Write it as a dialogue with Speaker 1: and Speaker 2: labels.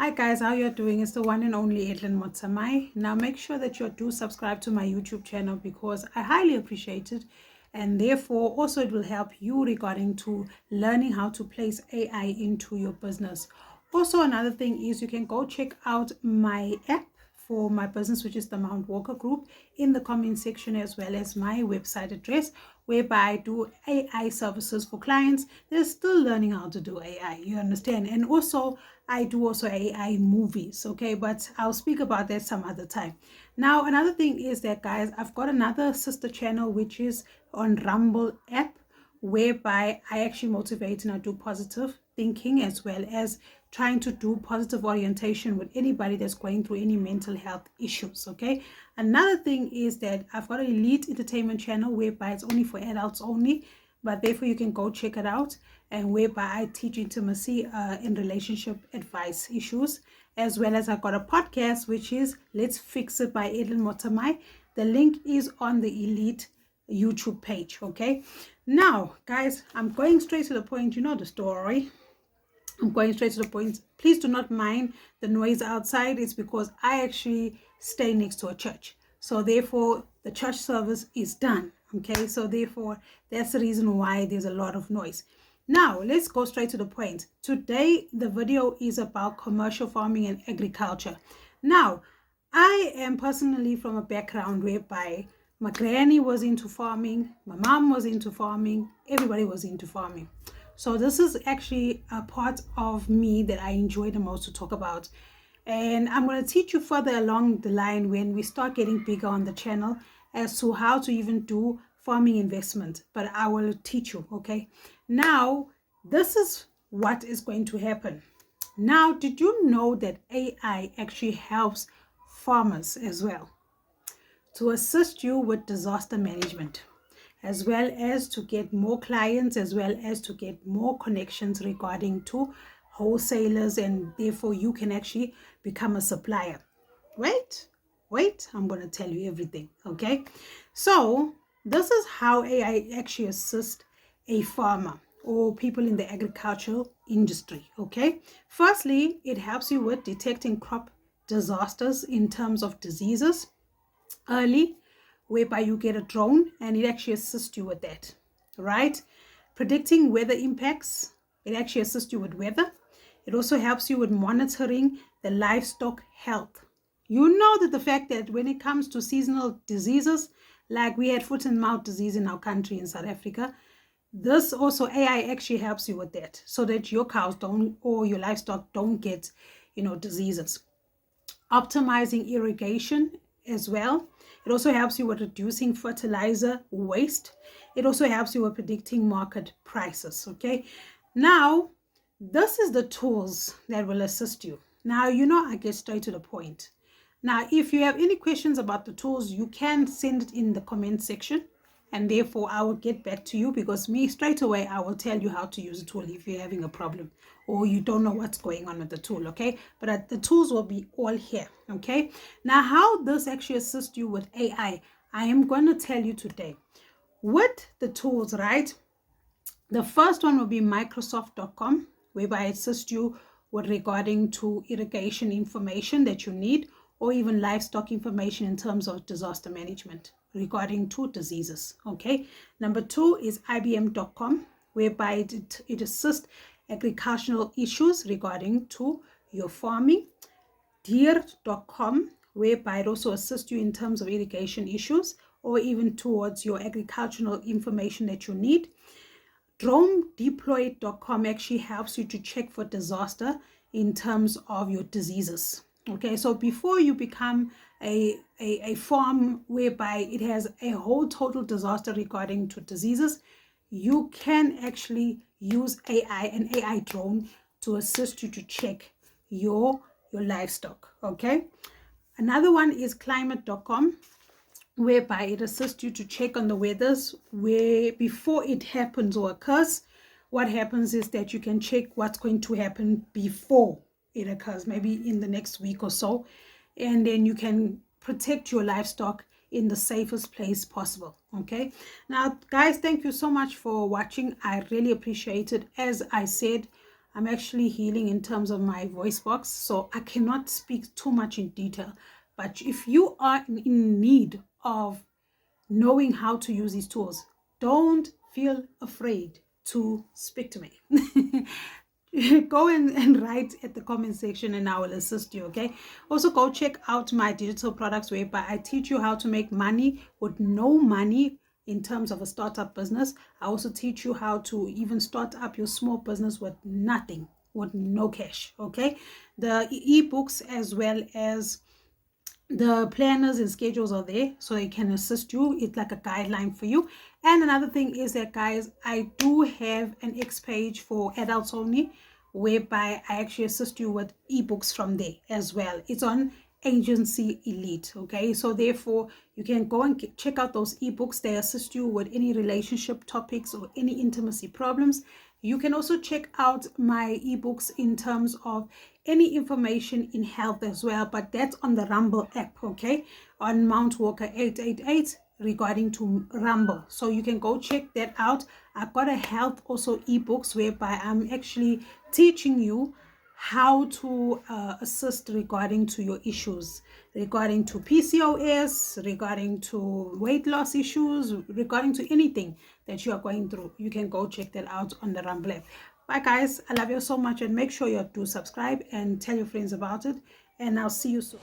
Speaker 1: Hi guys, how you're doing? It's the one and only Motivational. Now make sure that you do subscribe to my YouTube channel because I highly appreciate it, and therefore also it will help you regarding to learning how to place AI into your business. Also, another thing is you can go check out my app for my business, which is the Mount Walker Group, in the comment section, as well as my website address, whereby I do AI services for clients. They're still learning how to do AI, you understand? And also I do also AI movies, okay? But I'll speak about that some other time. Now, another thing is that, guys, I've got another sister channel, which is on Rumble app, whereby I actually motivate and I do positive thinking, as well as trying to do positive orientation with anybody that's going through any mental health issues. Okay, another thing is that I've got an elite entertainment channel whereby it's only for adults only, but therefore you can go check it out, and whereby I teach intimacy and relationship advice issues, as well as I've got a podcast which is Let's Fix It by Edlin Motamai. The link is on the elite YouTube page. Okay, now guys, I'm going straight to the point. You know the story. I'm going straight to the point. Please do not mind the noise outside. It's because I actually stay next to a church, so therefore the church service is done. Okay, so therefore that's the reason why there's a lot of noise. Now let's go straight to the point. Today the video is about commercial farming and agriculture. Now I am personally from a background whereby my granny was into farming, my mom was into farming, everybody was into farming. So this is actually a part of me that I enjoy the most to talk about. And I'm going to teach you further along the line when we start getting bigger on the channel as to how to even do farming investment. But I will teach you, okay? Now, this is what is going to happen. Now, did you know that AI actually helps farmers as well to assist you with disaster management, as well as to get more clients, as well as to get more connections regarding to wholesalers, and therefore you can actually become a supplier. Wait, I'm going to tell you everything, okay? So this is how AI actually assists a farmer or people in the agricultural industry, okay? Firstly, it helps you with detecting crop disasters in terms of diseases early, whereby you get a drone and it actually assists you with that, right? Predicting weather impacts, it actually assists you with weather. It also helps you with monitoring the livestock health. You know that the fact that when it comes to seasonal diseases, like we had foot and mouth disease in our country in South Africa, this also AI actually helps you with that, so that your cows don't, or your livestock don't get, diseases. Optimizing irrigation as well. It also helps you with reducing fertilizer waste. It also helps you with predicting market prices. Okay, now this is the tools that will assist you. Now, I get straight to the point. Now, if you have any questions about the tools, you can send it in the comment section, and therefore I will get back to you, because me straight away I will tell you how to use the tool if you're having a problem or you don't know what's going on with the tool. Okay, but the tools will be all here. Okay, now how this actually assists you with AI, I am going to tell you today with the tools, right? The first one will be Microsoft.com, whereby it assists you with regarding to irrigation information that you need, or even livestock information in terms of disaster management regarding to diseases. Okay, number two is IBM.com, whereby it assists agricultural issues regarding to your farming. Deer.com, whereby it also assists you in terms of irrigation issues, or even towards your agricultural information that you need. DroneDeploy.com actually helps you to check for disaster in terms of your diseases. Okay, so before you become a farm whereby it has a whole total disaster regarding to diseases, you can actually use an AI drone to assist you to check your livestock. Okay, another one is Climate.com, whereby it assists you to check on the weathers where before it happens or occurs. What happens is that you can check what's going to happen before it occurs, maybe in the next week or so, and then you can protect your livestock in the safest place possible. Okay, now guys, thank you so much for watching. I really appreciate it. As I said, I'm actually healing in terms of my voice box, so I cannot speak too much in detail. But if you are in need of knowing how to use these tools, don't feel afraid to speak to me. Go and write at the comment section and I will assist you. Okay, also go check out my digital products whereby I teach you how to make money with no money in terms of a startup business. I also teach you how to even start up your small business with nothing, with no cash. Okay, the ebooks as well as the planners and schedules are there so they can assist you. It's like a guideline for you. And another thing is that, guys, I do have an X page for adults only, whereby I actually assist you with ebooks from there as well. It's on Agency Elite. Okay, so therefore you can go and check out those ebooks. They assist you with any relationship topics or any intimacy problems. You can also check out my ebooks in terms of any information in health as well, but that's on the Rumble app. Okay, on Mount Walker 888 regarding to Rumble, so you can go check that out. I've got a health also ebooks whereby I'm actually teaching you how to assist regarding to your issues, regarding to PCOS, regarding to weight loss issues, regarding to anything that you are going through. You can go check that out on the Rumble app. Bye guys, I love you so much, and make sure you do subscribe and tell your friends about it, and I'll see you soon.